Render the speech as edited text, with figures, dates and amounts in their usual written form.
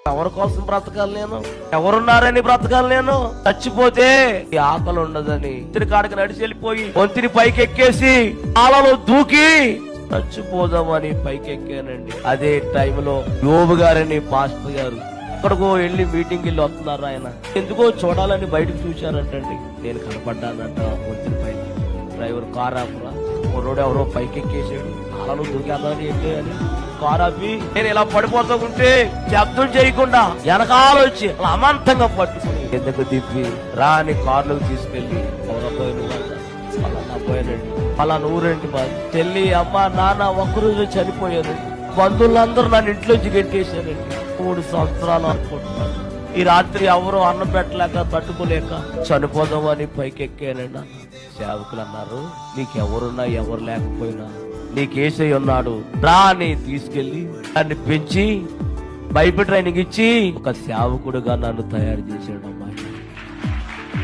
ఎవరి కోసం బ్రతకాలి నేను? ఎవరున్నారని బ్రతకాలి నేను? చచ్చిపోతే ఈ ఆకలి ఉండదని వంతిని కాడికి నడిచి వెళ్ళిపోయి వంతిని పైకి ఎక్కేసి ఆలలో దూకి చచ్చిపోదామని పైకి ఎక్కానండి. అదే టైంలో యోబు గారని పాస్టర్ గారు ఎక్కడికో వెళ్ళి మీటింగ్ వెళ్ళి వస్తున్నారు. ఆయన ఎందుకో చూడాలని బయటకు చూశారంటండి. నేను కనపడ్డానంట వంతిని పైన. డ్రైవర్ కార్ ఆపురా, రోడ్ ఎవరో పైకి ఎక్కేసాడు, ఆలలో దూకేద్దామని ఏంటి అని కారు ఆపి నేను ఇలా పడిపోతూ ఉంటే శబ్దం చేయకుండా వెనకాల వచ్చి అలా అమాంతంగా పట్టుకుని ఎందుకు తిప్పి రాని కారులోకి తీసుకెళ్లి ఎవరో పోయానండి. అలా నూరండి మా చెల్లి అమ్మ నాన్న ఒక్కరోజు చనిపోయానండి. బంధువులందరూ నన్ను ఇంట్లోంచి గెట్టేశారండి. 3 సంవత్సరాలు అనుకుంటున్నాను. ఈ రాత్రి ఎవరో అన్నం పెట్టలేక తట్టుకోలేక చనిపోదామని పైకి ఎక్కానండి. సేవకులు అన్నారు, నీకెవరున్నా ఎవరు లేకపోయినా నీకేసై ఉన్నాడు, రా అని తీసుకెళ్లి నన్ను పెంచి బైబిల్ ట్రైనింగ్ ఇచ్చి ఒక సేవకుడుగా నన్ను తయారు చేశాడు.